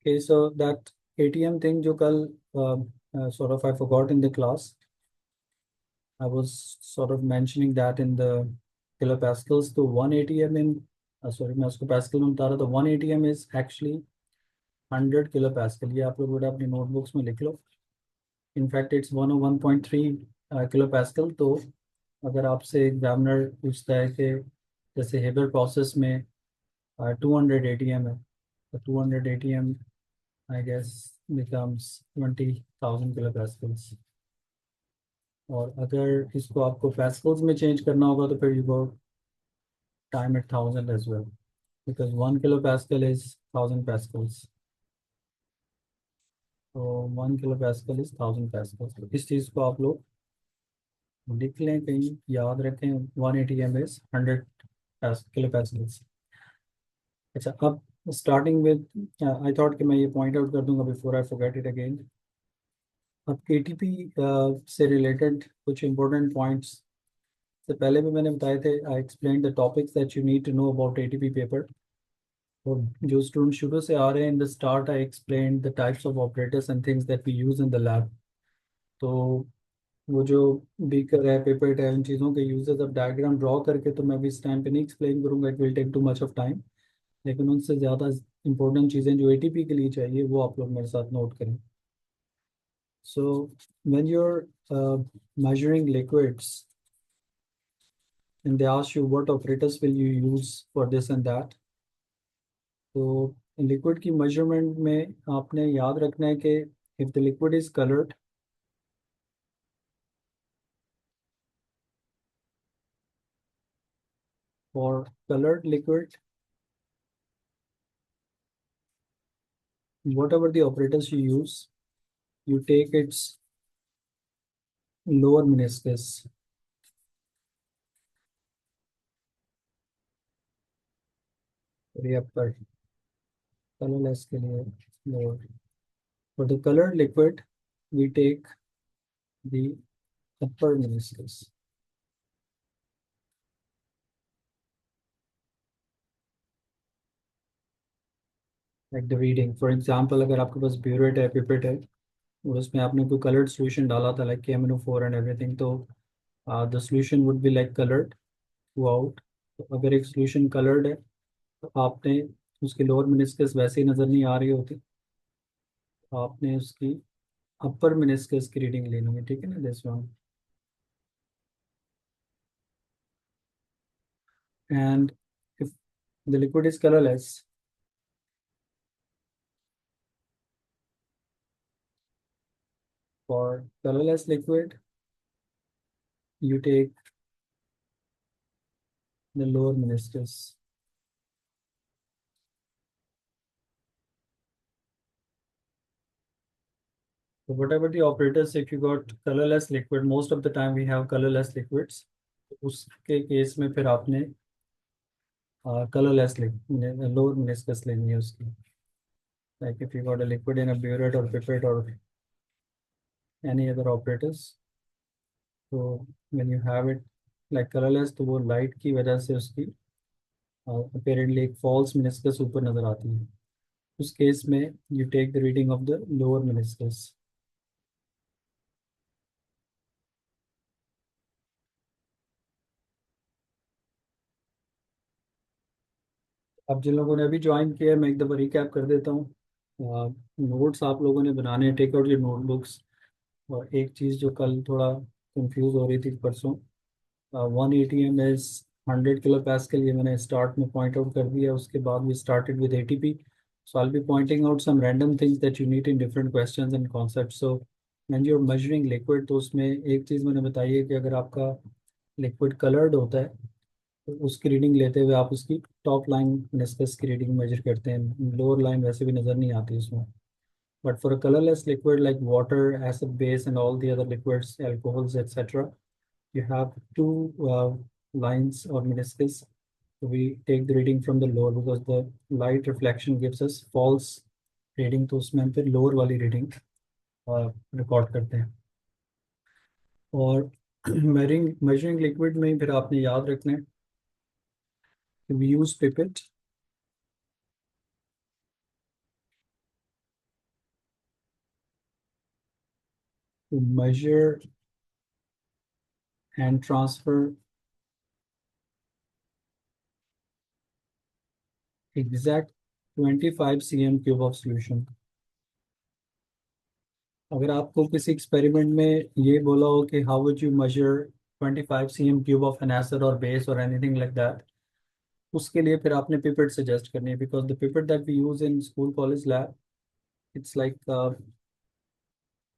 Okay, so that ATM thing जो कल sort of I forgot in the class. I was sort of mentioning that in the kilopascals. So 1 ATM in sorry मैं उसको pascal में बता रहा था. 1 ATM is actually 100 kilopascal. ये आप लोग बेटा अपनी notebooks में लिख लो. In fact, it's 101.3 kilopascal. तो अगर आपसे एग्जामिनर पूछता है कि जैसे हेबर प्रोसेस में 200 ATM है, तो 200 ATM I guess becomes 20,000 kilopascals. और अगर इसको आपको pascals में चेंज करना होगा तो फिर you go time it 1000 as well, because 1 kilopascal is 1000 pascals. तो 1 kilopascal is 1000 pascals. तो इस चीज़ को आप लोग लिख लें, कहीं याद रखें. 1 ATM is 100 kilopascals. अच्छा, अब स्टार्टिंग विद आई थॉट कि मैं ये पॉइंट आउट कर दूंगा before I forget it again. अब एटीपी से रिलेटेड कुछ इंपॉर्टेंट पॉइंट्स से पहले भी मैंने बताए थे. I explain the topics that you need to know about ATP paper. और जो स्टूडेंट शुरू से आ रहे हैं, in the start I explain the types of operators and things that we use in the lab. तो वो जो बीकर है, पेपर है, उन चीज़ों के यूजेस अब डायग्राम ड्रॉ करके तो मैं भी इस टाइम पे नहीं एक्सप्लेन करूंगा, it will take too much of time. लेकिन उनसे ज़्यादा इंपॉर्टेंट चीज़ें जो एटीपी के लिए चाहिए वो आप लोग मेरे साथ नोट करें. So when you are measuring liquids and they ask you what operators will you use for this and that, तो लिक्विड की मेजरमेंट में आपने याद रखना है कि if the liquid is coloured, for colored liquid, whatever the operators you use, you take its lower meniscus. upper colorless के लिए lower. For the colored liquid, we take the upper meniscus. Like the reading, for example, अगर आपके पास burette है, pipette है, और उसमें आपने कोई कलर्ड सॉल्यूशन डाला था लाइक KMnO4 एंड एवरीथिंग, तो the solution would be like coloured through out. तो अगर एक सॉल्यूशन कलर्ड है तो आपने उसकी लोअर मेनिस्कस वैसे ही नज़र नहीं आ रही होती, आपने उसकी अपर मेनिस्कस की रीडिंग लेनी है. ठीक है ना, this one. And if the liquid is colourless, for colorless liquid you take the lower meniscus. So whatever the operators, if you got colorless liquid, most of the time we have colorless liquids. उसके case में फिर आपने colorless lower meniscus लेनी है उसकी. Like if you got a liquid in a burette or pipette or any other operators, so when you have it like colorless, तो वो light की वजह से उसकी apparently एक false meniscus ऊपर नजर आती है. उस केस में you take the reading of the lower meniscus. अब जिन लोगों ने अभी ज्वाइन किया है, मैं एक दफ़ा रिकैप कर देता हूँ. नोट्स आप लोगों ने बनाने हैं, टेक आउट योर नोटबुक्स. और एक चीज़ जो कल थोड़ा कंफ्यूज हो रही थी परसों, 1 ATM इज 100 kilopascal, ये मैंने स्टार्ट में पॉइंट आउट कर दिया. उसके बाद we started with ATP. So I be pointing out some random things that you need in different questions and concept. So when you are measuring liquid, तो उसमें एक चीज़ मैंने बताई है कि अगर आपका लिक्विड कलर्ड होता है तो उसकी रीडिंग लेते हुए आप उसकी टॉप लाइन मेनिस्कस की रीडिंग मेजर करते हैं. लोअर लाइन वैसे भी नज़र नहीं आती उसमें. But for a colourless liquid like water, acid base and all the other liquids, alcohols etc, you have two lines or meniscus. We take the reading from the lower because the light reflection gives us false reading, तो उसमें हम फिर lower वाली reading record करते हैं. और measuring liquid में फिर आपने याद रखना है कि we use pipette. to measure and transfer exact 25 cm cube of solution. अगर आपको किसी एक्सपेरिमेंट में ये बोला हो कि how would you measure 25 cm cube of an acid और बेस और एनीथिंग लाइक दैट, उसके लिए फिर आपने पिपेट सजेस्ट करनी है, because the pipette that we use in school college lab, it's like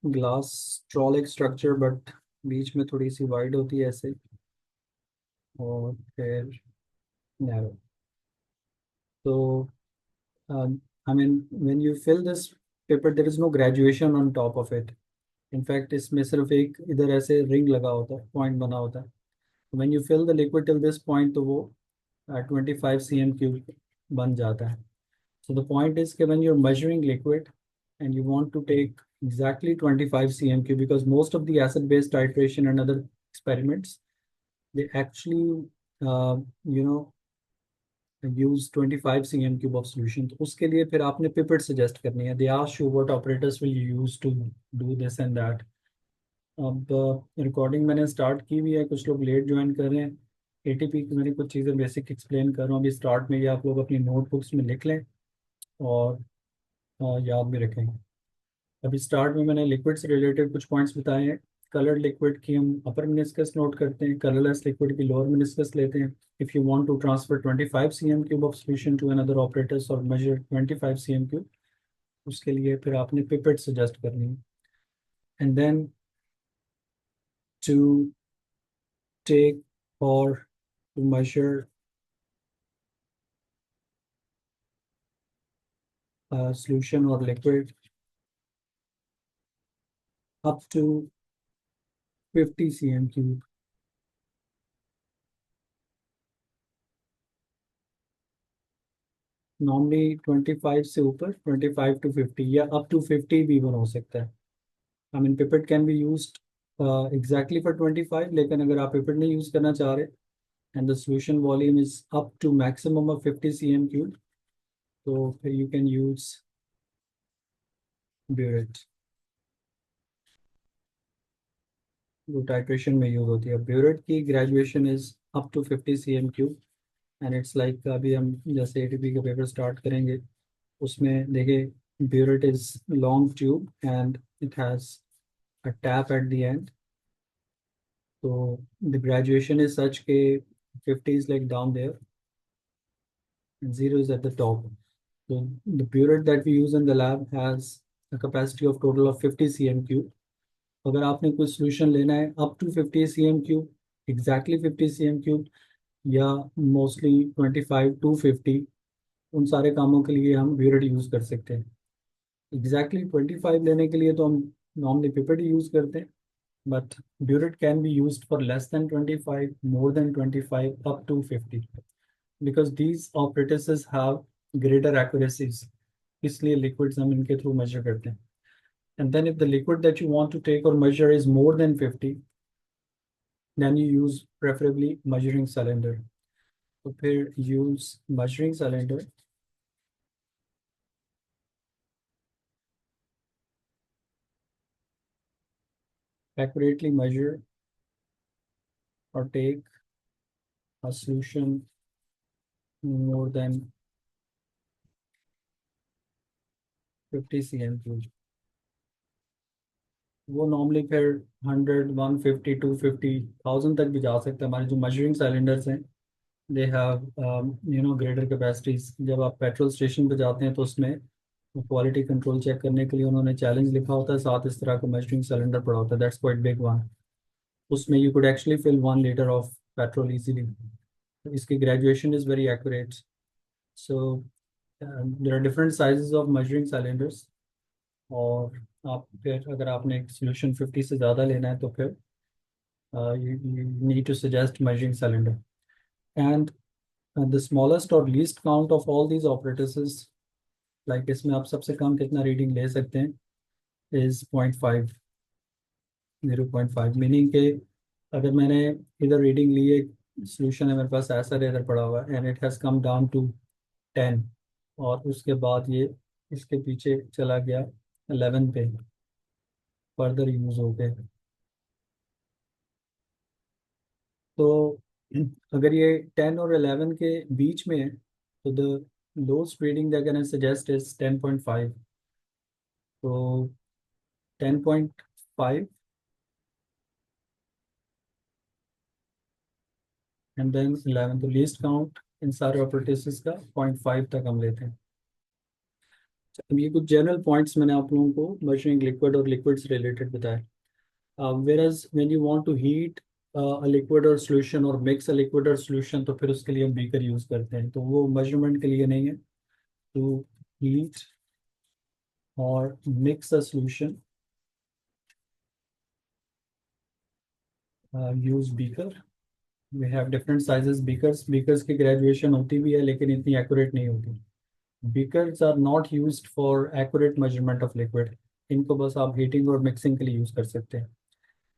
glass straw like structure, but बीच में थोड़ी सी वाइड होती है ऐसे, और फिर नैरो। तो I mean when you fill this paper there is no graduation on top of it. In fact इसमें सिर्फ एक इधर ऐसे रिंग लगा होता है, पॉइंट बना होता है। When you fill the liquid till this point तो वो 25 cm क्यूब बन जाता है। So the point is that when you're measuring liquid and you want to take exactly 25 cm cube, because most of the acid-base titration and other experiments, they actually, uh, you know, use 25 cm cube of solution. तो उसके लिए फिर आपने pipette suggest करनी है. They ask you what operators will you use to do this and that. अब recording मैंने start की हुई है, कुछ लोग लेट ज्वाइन कर रहे हैं। एटीपी की मैंने कुछ चीज़ें बेसिक एक्सप्लेन कर रहा हूँ अभी स्टार्ट में, ये आप लोग अपनी नोटबुक्स में लिख लें और याद भी रखें। अभी स्टार्ट में मैंने लिक्विड से रिलेटेड कुछ पॉइंट्स बताए हैं। कलर्ड लिक्विड की हम अपर मिनिस्कस नोट करते हैं, कलरलेस लिक्विड की लोअर मिनिस्कस लेते हैं। If you want to transfer 25 cm cube of solution to another operators or measure 25 cm cube, उसके लिए फिर आपने पिपेट सजेस्ट करनी है। And then to take or to measure solution or liquid up to 50 cm cube. Normally 25 से ऊपर 25 to 50 या up to 50 भी बन हो सकता है। I mean pipette can be used exactly for 25, लेकिन अगर आप पिपेट नहीं यूज करना चाह रहे and the solution volume is up to maximum of 50 cm cube, तो फिर यू कैन यूज ब्यूरेट। वो टाइट्रेशन में यूज होती है। ब्यूरेट की graduation is up to 50 cm cube and it's like, अभी हम जैसे एटीपी का पेपर स्टार्ट करेंगे उसमें देखिए, burette is long tube and it has a tap at the end. So the graduation is such that 50 is like down there and 0 is at the top. So the burette that we use in the lab has a capacity of total of 50 cm cube. अगर आपने कोई solution लेना है up to 50 cm cube, exactly 50 cm cube या mostly 25 to 50, उन सारे कामों के लिए हम burette यूज़ कर सकते हैं। एग्जैक्टली 25 लेने के लिए तो हम नॉर्मली पिपेट यूज करते हैं, but burette can be used for less than 25, more than 25, up to 50, because these operators have greater accuracies, इसलिए लिक्विड्स हम इनके थ्रू मेजर करते हैं। And then if the liquid that you want to take और measure is more than 50, then you use preferably measuring cylinder. तो फिर use measuring cylinder, accurately measure or take a solution more than 50 cm cube। वो normally फिर 100, 150, 250, 1000 तक भी जा सकते हैं। हमारे जो मेजरिंग सिलेंडर्स हैं, दे हैव ग्रेटर कैपेसिटीज। जब आप पेट्रोल स्टेशन पे जाते हैं तो उसमें क्वालिटी कंट्रोल चेक करने के लिए उन्होंने चैलेंज लिखा होता है, साथ इस तरह का मेजरिंग सिलेंडर पड़ा होता है, दैट्स क्वाइट बिग वन। उसमें you could actually fill 1 litre of petrol easily. इसकी graduation is very accurate. So there are different sizes of measuring cylinders. और आप फिर अगर आपने एक सोल्यूशन 50 से ज़्यादा लेना है तो फिर you need to suggest measuring cylinder. And the smallest or least count of all these operators is, like इसमें आप सबसे कम कितना रीडिंग ले सकते हैं is 0.5, 0.5, मीनिंग के अगर मैंने इधर रीडिंग ली, एक सोल्यूशन है मेरे पास ऐसा इधर पड़ा हुआ है and it has come down to 10, और उसके बाद ये इसके पीछे चला गया 11 पे, फर्दर यूज हो गए। तो अगर ये 10 और 11 के बीच में है तो the lowest reading that can suggest is 10.5। तो 10.5 एंड देन 11, तो लीस्ट काउंट इन सारे ऑपरेटर्स का 0.5 तक हम लेते हैं। अब ये कुछ जनरल पॉइंट्स मैंने आप लोगों को मर्जिंग लिक्विड और लिक्विड से रिलेटेड बताया। Whereas when you want to heat a liquid or solution or mix a liquid or solution, तो फिर उसके लिए हम बीकर यूज करते हैं, तो वो मेजरमेंट के लिए नहीं है। To heat or mix a solution use beaker. We have different sizes beakers. Beakers की ग्रेजुएशन होती भी है लेकिन इतनी एक्यूरेट नहीं होती। Beakers are not used for accurate measurement of liquid. इनको बस आप हीटिंग और मिक्सिंग के लिए यूज कर सकते हैं।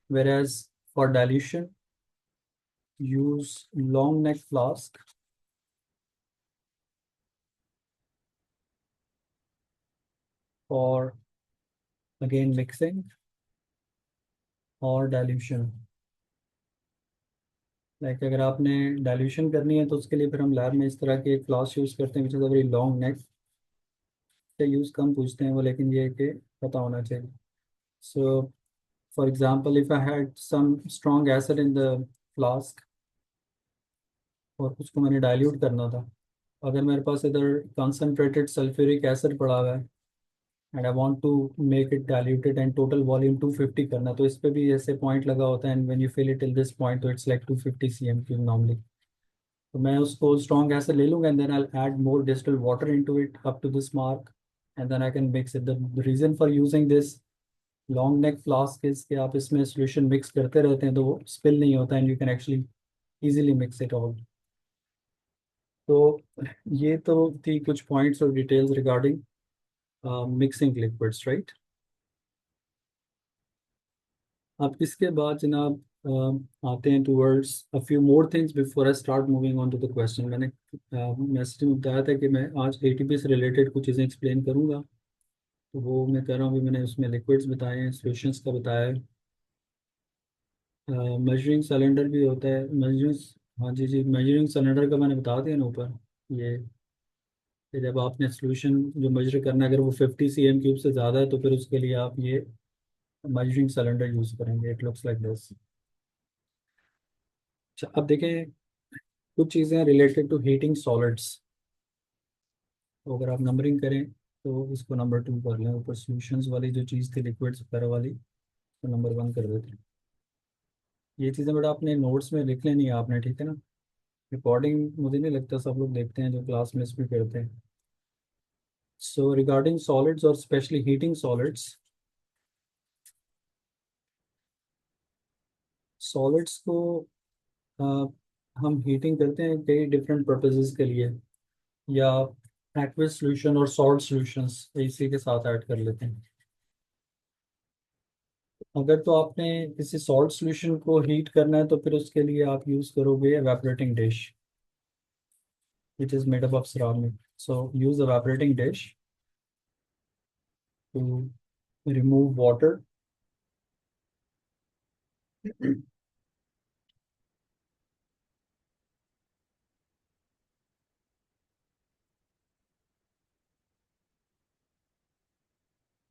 Whereas for dilution use long neck flask और अगेन मिक्सिंग और डाइल्यूशन। लाइक अगर आपने डाइल्यूशन करनी है तो उसके लिए फिर हम लैब में इस तरह के एक फ्लास्क यूज करते हैं which is a very long neck. का यूज कम पूछते हैं वो, लेकिन ये है कि पता होना चाहिए। So for example if I had some strong acid in the flask और उसको मैंने डाइल्यूट करना था, अगर मेरे पास इधर कंसनट्रेटेड सल्फ्यूरिक एसिड पड़ा हुआ है and I want to make it diluted and total volume 250 करना, तो इस पे भी ऐसे पॉइंट लगा होता है and when you fill it till this point तो it's like 250 cm cube normally. तो मैं उसको स्ट्रॉन्ग एसिड ले लूंगा and then I add more distil water into it up to this mark and then I can mix it. The reason for using this long neck flask is कि आप इसमें solution mix करते रहते हैं तो वो स्पिल नहीं होता and you can actually easily mix it all. तो ये तो थी कुछ पॉइंट्स और details regarding mixing liquids, right. अब इसके बाद जनाब आते हैं towards a few more things before I start moving on to the question. मैंने मैसेज में बताया था कि मैं आज एटीपी से रिलेटेड कुछ चीज़ें एक्सप्लेन करूंगा, तो वो मैं कर रहा हूँ। अभी मैंने उसमें लिक्विड्स बताए हैं, सॉल्यूशंस का बताया है, मेजरिंग सिलेंडर भी होता है मेजरिंग। हाँ जी जी, मेजरिंग सिलेंडर का मैंने बता दिया ना ऊपर। ये कि जब आपने सोल्यूशन जो मेजर करना है अगर वो 50 cm क्यूब से ज़्यादा है तो फिर उसके लिए आप ये मेजरिंग सिलेंडर यूज़ करेंगे। It looks like this. अच्छा, अब देखें कुछ चीज़ें रिलेटेड टू हीटिंग सॉलिड्स। तो अगर आप नंबरिंग करें तो इसको नंबर 2 कर लें, ऊपर सॉल्यूशंस वाली जो चीज़ थी लिक्विड्स वगैरह वाली तो नंबर 1 कर देते हैं। ये चीज़ें बड़ा अपने नोट्स में लिख लेनी है आपने, ठीक है ना। रिकॉर्डिंग मुझे नहीं लगता सब लोग देखते हैं जो क्लास में भी करते हैं। सो रिगार्डिंग सॉलिड्स और स्पेशली हीटिंग सॉलिड्स, सॉलिड्स को अ, हम हीटिंग करते हैं कई डिफरेंट पर्पसेस के लिए, या एक्वस सॉल्यूशन और सॉल्ट सॉल्यूशंस इसी के साथ ऐड कर लेते हैं। अगर तो आपने किसी सॉल्ट सॉल्यूशन को हीट करना है तो फिर उसके लिए आप यूज़ करोगे evaporating dish which is made up of ceramic. So use evaporating dish to remove water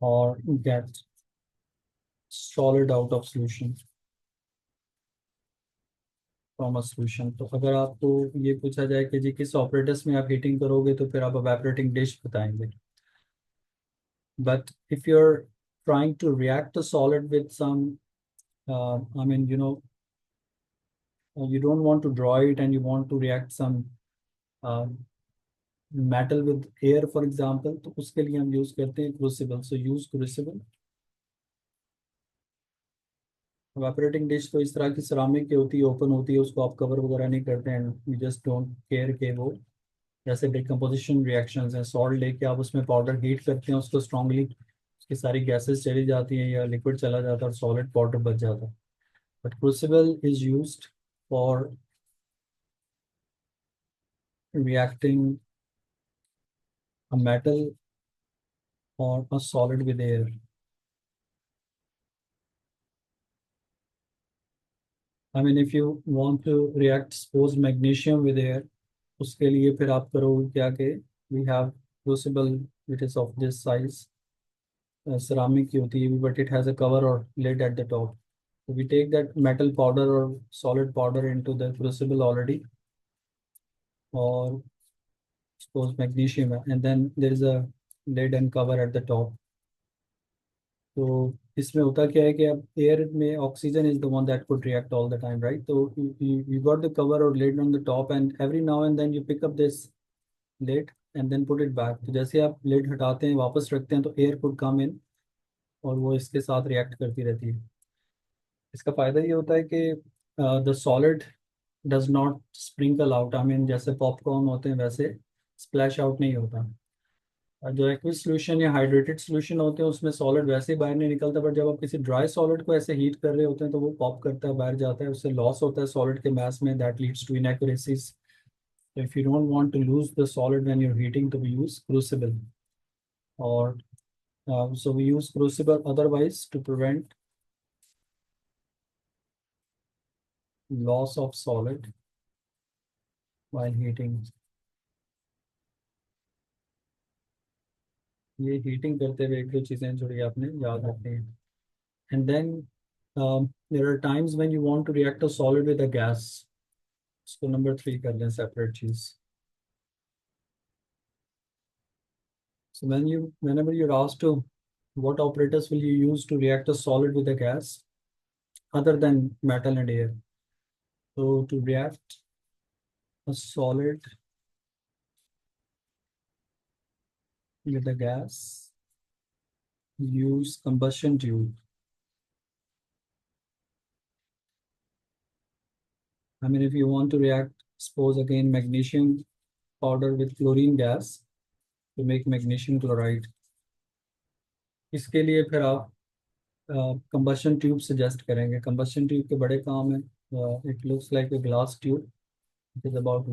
or get solid out of solution from a solution। तो अगर आपको ये पूछा जाए कि जी किस ऑपरेटर्स में आप हीटिंग करोगे तो फिर आप evaporating dish बताएंगे। But if you're trying to react a solid with some, I mean, you don't want to draw it and you want to react some uh, metal with air for example, तो उसके लिए हम use करते हैं crucible. सो use crucible. evaporating dish तो इस तरह की सिरामिक की होती है, ओपन होती है, उसको आप कवर वगैरह नहीं करते हैं। यू जस्ट डोंट केयर के वो जैसे डिकम्पोजिशन रिएक्शंस हैं, सॉल्ट लेके आप उसमें पाउडर हीट करते हैं उसको स्ट्रांगली, उसकी सारी गैसेस चली जाती हैं या लिक्विड चला जाता है और सॉलिड पाउडर बच जाता है। But crucible is used for reacting a metal or a solid with air। I mean if you want to react suppose magnesium with air, उसके लिए फिर आप करोगे क्या कि we have crucible which is of this size, ceramic की होती है but it has a cover or lid at the top. So we take that metal powder or solid powder into the crucible already, or suppose magnesium है, and then there is a lid and cover at the top. तो इसमें होता क्या है कि अब air में oxygen is the one that could react all the time, right? तो you got the cover or lid on the top and every now and then you pick up this lid and then put it back. तो जैसे आप lid हटाते हैं वापस रखते हैं तो एयर could come in और वो इसके साथ रिएक्ट करती रहती है। इसका फ़ायदा ये होता है कि the solid does not sprinkle out, I mean जैसे पॉपकॉर्न होते हैं वैसे स्प्लैश आउट नहीं होता। जो एक्विस सोल्यूशन या हाइड्रेटेड सोल्यूशन होते हैं उसमें सॉलिड वैसे ही बाहर नहीं निकलता, बट जब आप किसी ड्राई सॉलिड को ऐसे हीट कर रहे होते हैं तो वो पॉप करता है, बाहर जाता है, उससे लॉस होता है सॉलिड के मास में, that leads to inaccuracies. If you don't want to lose the solid when you are heating तो वी यूज क्रूसिबल, और so we use crucible otherwise to prevent loss of solid while heating. ये heating करते हुए एक दो चीज़ें जो ये आपने याद रखनी है। And then there are times when you want to react a solid with a gas. इसको नंबर 3 कर लें सेपरेट चीज़। So whenever you're asked to what operators will you use to react a solid with a gas other than metal and air? So to react a solid with a gas, use combustion tube. I mean, if you want to react, suppose again magnesium powder with chlorine gas to make magnesium chloride, इसके लिए फिर आप combustion tube suggest करेंगे। Combustion tube के बड़े काम है। It looks like a glass tube. It is about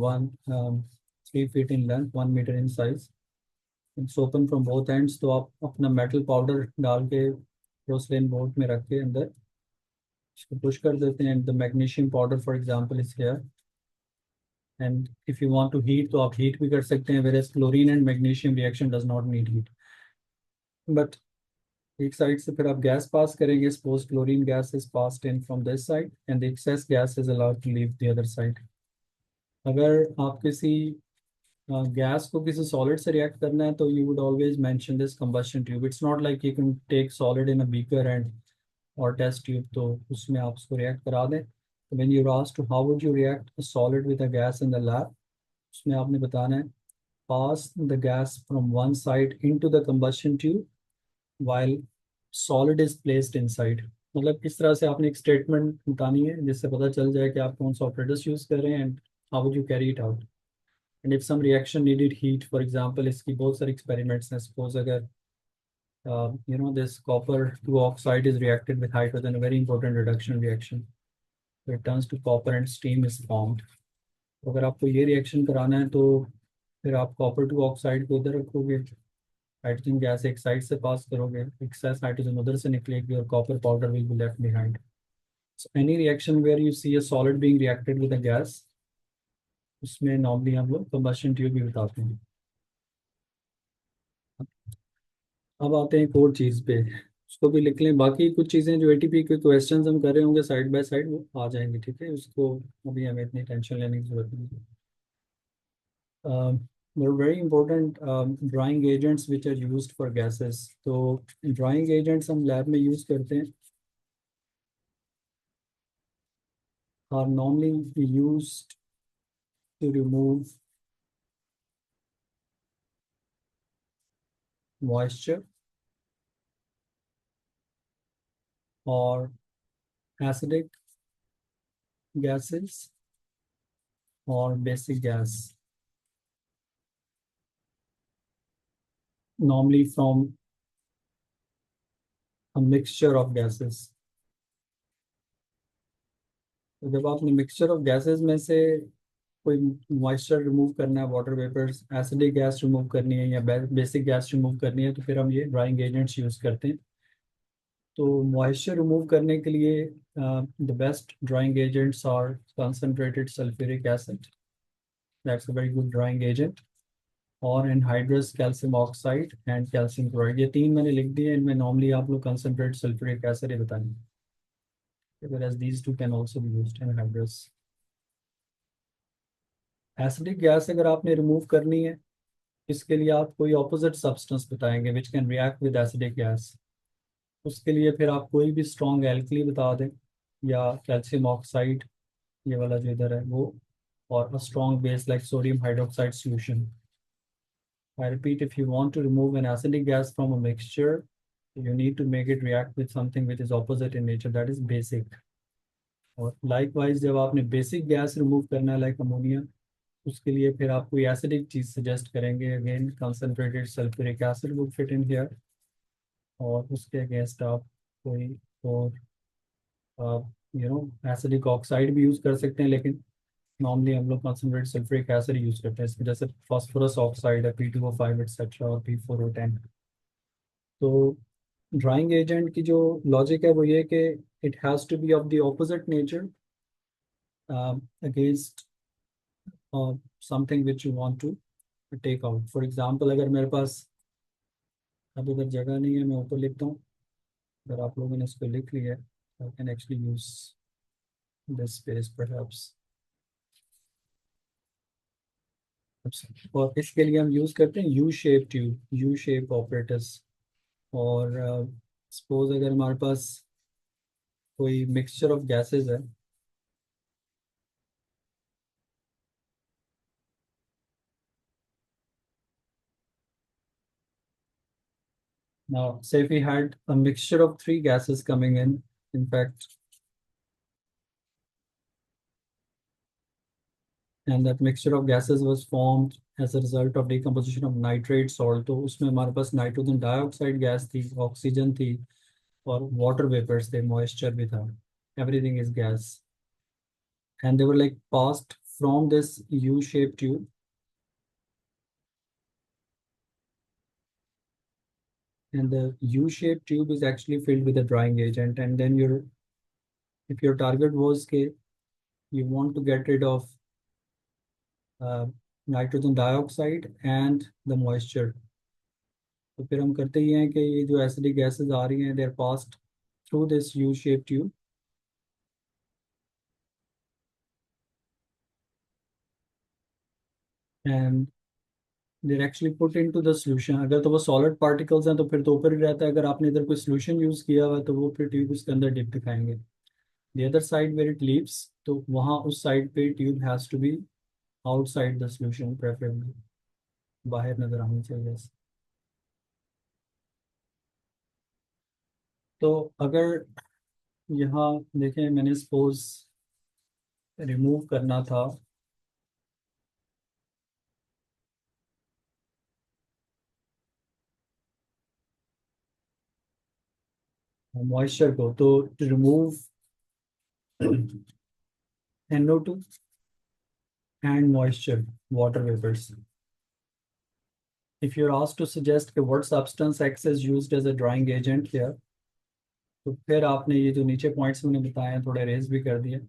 3 feet in length, 1 meter in size. It's open from both ends. तो आप अपना मेटल पाउडर डाल के पोर्सलेन बोर्ड में रख के अंदर इसको पुश कर देते हैं। The magnesium powder for example is here, and if you want to heat तो आप हीट भी कर सकते हैं, where chlorine and magnesium reaction does not need heat. But एक साइड से फिर आप गैस पास करेंगे, suppose chlorine gas is passed in from this side and the excess gas is allowed to leave the other side. अगर आप किसी gas को किसी सॉलिड से रिएक्ट करना है तो you would always mention this combustion tube. It's not like you can take solid in a beaker and और टेस्ट ट्यूब तो उसमें आप उसको रिएक्ट करा दें। तो when you asked to how would you react a solid with a gas in the lab, उसमें आपने बताना है pass the gas from one side into the combustion tube while solid is placed inside. मतलब इस तरह से आपने एक स्टेटमेंट बतानी है जिससे पता चल जाए कि आप कौन सा ऑपरेटर्स यूज कर रहे हैं and how would you carry it out. And if some reaction needed heat, for example इसकी बहुत सारे एक्सपेरिमेंट्स हैं। सपोज अगर this copper 2 oxide is reacted with hydrogen, a very important reduction reaction. So it turns to copper and steam is formed. तो अगर आपको ये reaction कराना है तो फिर आप कॉपर 2 ऑक्साइड को उधर रखोगे, हाइड्रोजन गैस एक साइड से पास करोगे, एक्सेस हाइड्रोजन उधर से निकलेगी और copper powder will be left behind. So any reaction where you see a solid being reacted with a gas, उसमें नॉर्मली हम लोग कंबशन ट्यूब भी बताते हैं। अब आते हैं एक और चीज़ पे, उसको भी लिख लें। बाकी कुछ चीज़ें जो एटीपी के क्वेश्चंस हम कर रहे होंगे साइड बाय साइड वो आ जाएंगे, ठीक है? उसको अभी हमें इतनी टेंशन लेने की जरूरत नहीं है। Very important drying agents which are used for gases. तो ड्राइंग एजेंट्स हम लैब में यूज़ करते हैं are normally used to remove moisture or acidic gases or basic gas, normally from a mixture of gases. तो जब आपने mixture of gases में से कोई मॉइस्चर रिमूव करना है, water vapours, acidic gas remove करनी है या बेसिक गैस रिमूव करनी है, तो फिर हम ये ड्राइंग एजेंट्स यूज़ करते हैं। तो मॉइस्चर रिमूव करने के लिए the best drying agents are concentrated sulphuric acid, that's a very good drying agent, और anhydrous calcium oxide and calcium chloride. ये तीन मैंने लिख दिए, इनमें नॉर्मली आप लोग कंसनट्रेट सल्फ्यूरिक एसिड ही बताएंगे, whereas these two can also be used, anhydrous। Acidic gas अगर आपने रिमूव करनी है, इसके लिए आप कोई ऑपोजिट सब्सटेंस बताएंगे which can react with acidic gas. उसके लिए फिर आप कोई भी स्ट्रॉन्ग एल्कली बता दें, या कैल्शियम ऑक्साइड, ये वाला जो इधर है वो, और a strong base like sodium hydroxide solution। I repeat, if you want to remove an acidic gas from a mixture, you need to make it react with something which is opposite in nature, that is basic। और likewise जब आपने basic gas remove करना है like ammonia, उसके लिए फिर आप कोई एसिडिक चीज सजेस्ट करेंगे, again concentrated sulphuric acid would fit in here. और उसके अगेंस्ट आप कोई और एसिडिक ऑक्साइड भी यूज कर सकते हैं, लेकिन नॉर्मली हम लोग कंसनट्रेट सल्फ्यूरिक एसिड यूज करते हैं इसमें, जैसे फास्फोरस ऑक्साइड है P2O5 एक्सेट्रा, और P4O10। तो ड्राइंग एजेंट की जो लॉजिक है वो ये कि it has to be of the opposite nature against something which you want to take out. For example अगर मेरे पास अब इधर जगह नहीं है, मैं ऊपर लिखता हूँ, अगर आप लोगों ने इसको लिख लिया है, I can actually use this space perhaps. और इसके लिए हम यूज करते हैं you shape tube, U shape operators. और सपोज अगर हमारे पास कोई मिक्सचर ऑफ गैसेस है, now say if we had a mixture of three gases coming in fact, and that mixture of gases was formed as a result of decomposition of nitrate salt, तो उसमें हमारे पास nitrogen dioxide gas थी, oxygen थी, और water vapours थे, moisture भी था, everything is gas, and they were like passed from this U-shaped tube, and the U-shaped tube is actually filled with a drying agent, and then if your target was कि you want to get rid of nitrogen dioxide and the moisture, तो फिर हम करते ही हैं कि ये जो acidic gases आ रही हैं, they are passed through this U shape tube, and there actually put into the solution. अगर तो वो सॉलिड पार्टिकल्स हैं तो फिर तो ऊपर ही रहता है, अगर आपने इधर कोई सॉल्यूशन यूज किया हुआ है तो वो फिर ट्यूब उसके अंदर डिप दिखाएंगे। The other side where it leaves, तो वहाँ उस साइड पे tube has to be outside the solution, preferably बाहर नजर आनी चाहिए। तो अगर यहाँ देखें, मैंने सपोज रिमूव करना था मॉइस्चर को, तो remove NO2 and moisture, water vapors. If you're asked to suggest what substance X is used as a drying agent here, तो फिर आपने ये जो नीचे पॉइंट्स मैंने बताए हैं थोड़े रेज भी कर दिए।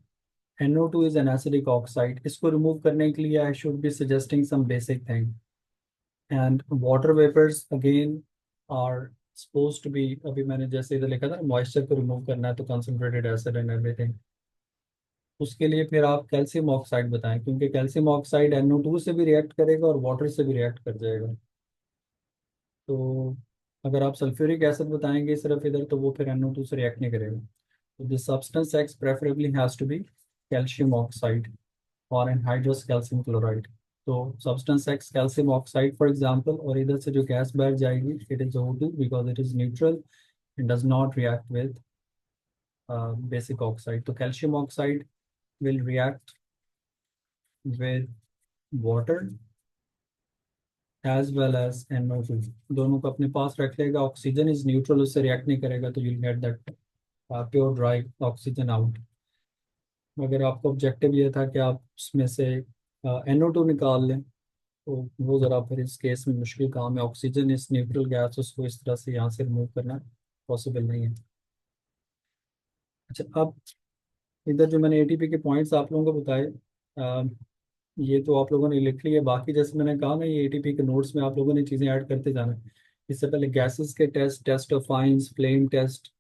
NO2 is an acidic oxide, इसको रिमूव करने के लिए I should be suggesting some basic thing, and water vapours again are suppose to be, अभी मैंने जैसे इधर लिखा था मॉइस्चर को रिमूव करना है तो कंसनट्रेटेड एसिड एंड एवरीथिंग, उसके लिए फिर आप कैल्शियम ऑक्साइड बताएं, क्योंकि कैल्शियम ऑक्साइड NO2 से भी रिएक्ट करेगा और वाटर से भी रिएक्ट कर जाएगा। तो अगर आप सल्फ्यूरिक एसिड बताएंगे सिर्फ इधर, तो वो फिर NO2 से रिएक्ट नहीं करेगा। तो this substance X preferably has to be calcium oxide or anhydrous calcium chloride. तो substance X calcium oxide for example, और इधर से जो गैस बाहर जाएगी it is O2 because it is neutral and does not react with basic oxide. तो calcium oxide will react with water as well as NO2, दोनों को अपने पास रख लेगा। ऑक्सीजन इज न्यूट्रल, उससे रिएक्ट नहीं करेगा, तो you'll get that pure dry oxygen out. अगर आपका ऑब्जेक्टिव ये था कि आप उसमें से NO2 निकाल लें, तो वो ज़रा फिर इस केस में मुश्किल काम है, ऑक्सीजन इस न्यूट्रल गैस उसको इस तरह से यहाँ से रिमूव करना पॉसिबल नहीं है। अच्छा, अब इधर जो मैंने एटीपी के पॉइंट्स आप लोगों को बताए, अ, ये तो आप लोगों ने लिख लिया। बाकी जैसे मैंने कहा ना, ये एटीपी के नोट्स में आप लोगों ने चीज़ें ऐड करते जाना है। इससे पहले गैसेस के test, test of fines, flame test,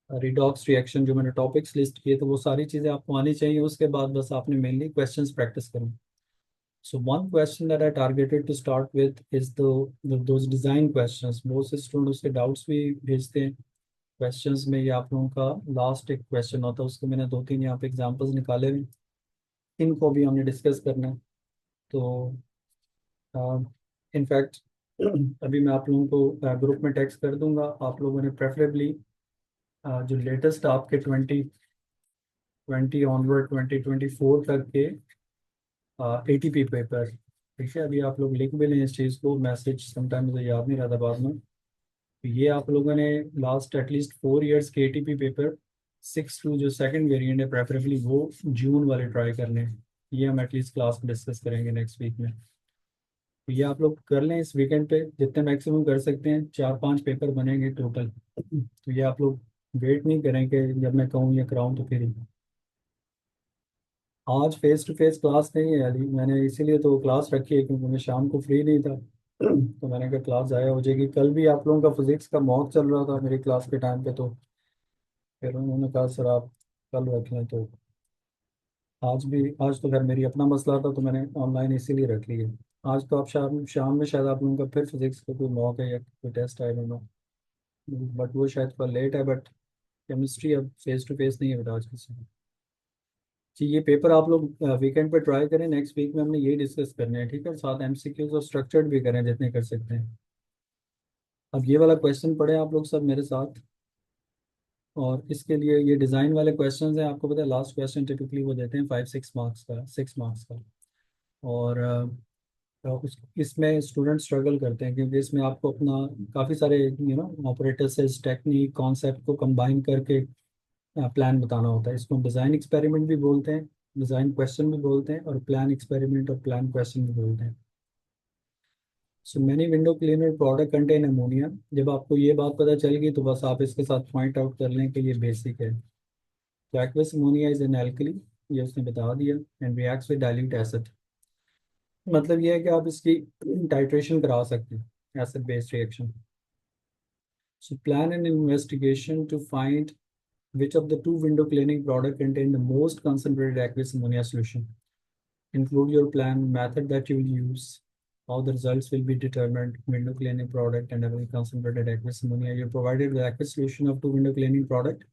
redox reaction, जो मैंने टॉपिक्स लिस्ट किए, तो वो सारी चीज़ें आपको आनी चाहिए। उसके बाद बस आपने मेनली क्वेश्चंस प्रैक्टिस करना। So one question that I targeted to start with is those design questions. बहुत से स्टूडेंट उसके डाउट्स भी भेजते हैं क्वेश्चंस में। ये आप लोगों का लास्ट एक क्वेश्चन होता है, उसके मैंने दो तीन यहाँ पे एग्जांपल्स निकाले हैं, इनको भी हमने डिस्कस करना है। तो इनफैक्ट अभी मैं आप लोगों को ग्रुप में टेक्स्ट कर दूंगा। आप लोगों ने प्रेफरेबली जो लेटेस्ट आपके 2020 ऑनवर्ड 2024 तक के एटीपी पेपर, ठीक है, अभी आप लोग लिख भी लें इस चीज़ को। मैसेज समटाइम मुझे याद नहीं रहता बाद में। तो ये आप लोगों ने लास्ट एटलीस्ट 4 इयर्स के एटीपी पेपर 6 टू जो सेकंड वेरिएंट है, प्रेफरेबली वो जून वाले ट्राई करने हैं। ये हम एटलीस्ट क्लास में डिस्कस करेंगे नेक्स्ट वीक में। तो ये आप लोग कर लें इस वीकेंड पे, जितने मैक्सिमम कर सकते हैं। 4-5 पेपर बनेंगे टोटल। तो ये आप लोग वेट नहीं करें कि जब मैं कहूँ या कराऊँ तो फिर ही। आज फेस टू फेस क्लास नहीं है अभी, मैंने इसीलिए तो क्लास रखी है क्योंकि मैं शाम को फ्री नहीं था। तो मैंने कहा क्लास ज़ाया हो जाएगी। कल भी आप लोगों का फिजिक्स का मॉक चल रहा था मेरी क्लास के टाइम पे, तो फिर उन्होंने कहा सर आप कल रख लें। तो आज भी, आज तो खैर मेरी अपना मसला था तो मैंने ऑनलाइन इसीलिए रख ली है। आज तो आप शाम शाम में शायद आप लोगों का फिर फिजिक्स का कोई मॉक है या कोई टेस्ट है, आई नो, बट वो शायद थोड़ा लेट है। बट केमिस्ट्री अब फेस टू फेस नहीं है बेटा आज किसी को। जी, ये पेपर आप लोग वीकेंड पे ट्राई करें। नेक्स्ट वीक में हमने यही डिस्कस करने हैं, ठीक है। और साथ एमसीक्यूज और स्ट्रक्चर्ड भी करें जितने कर सकते हैं। अब ये वाला क्वेश्चन पढ़े आप लोग सब मेरे साथ। और इसके लिए ये डिज़ाइन वाले क्वेश्चंस हैं। आपको पता है लास्ट क्वेश्चन टिपिकली वो देते हैं 5-6 मार्क्स का, 6 मार्क्स का। और इसमें स्टूडेंट स्ट्रगल करते हैं क्योंकि इसमें आपको अपना काफ़ी सारे ऑपरेटर्स, टेक्निक, कॉन्सेप्ट को कंबाइन करके प्लान बताना होता है। इसको डिज़ाइन एक्सपेरिमेंट भी बोलते हैं, डिज़ाइन क्वेश्चन भी बोलते हैं, और प्लान एक्सपेरिमेंट और प्लान क्वेश्चन भी बोलते हैं। So many window cleaner product contain ammonia. जब आपको ये बात पता चल गई तो बस आप इसके साथ पॉइंट आउट कर लें कि ये बेसिक है। तो aqueous ammonia is an alkali, ये उसने बता दिया, and reacts with dilute acid. मतलब ये है कि आप इसकी टाइट्रेशन करा सकते हैं, acid based reaction. So plan an investigation to find which of the two window cleaning product contain the most concentrated aqueous ammonia solution. Include your plan, method that you will use, how the results will be determined, window cleaning product and every concentrated aqueous ammonia. You're provided with aqueous solution of two window cleaning product,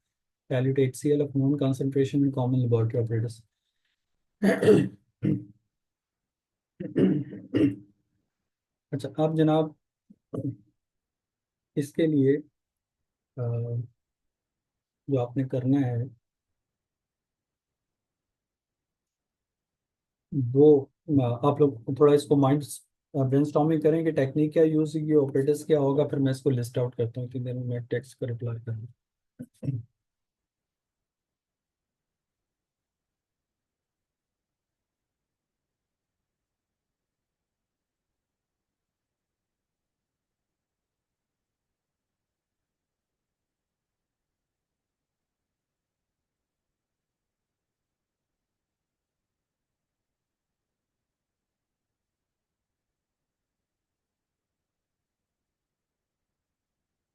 dilute HCl of known concentration in common laboratory operators. अच्छा, अब जनाब इसके लिए अ, जो आपने करना है वो, आप लोग थोड़ा इसको माइंड ब्रेनस्टॉर्मिंग करें कि टेक्निक क्या यूज की, ऑपरेटर्स क्या होगा। फिर मैं इसको लिस्ट आउट करता हूँ कि दिन मैं टेक्स्ट का रिप्लाई करूँ।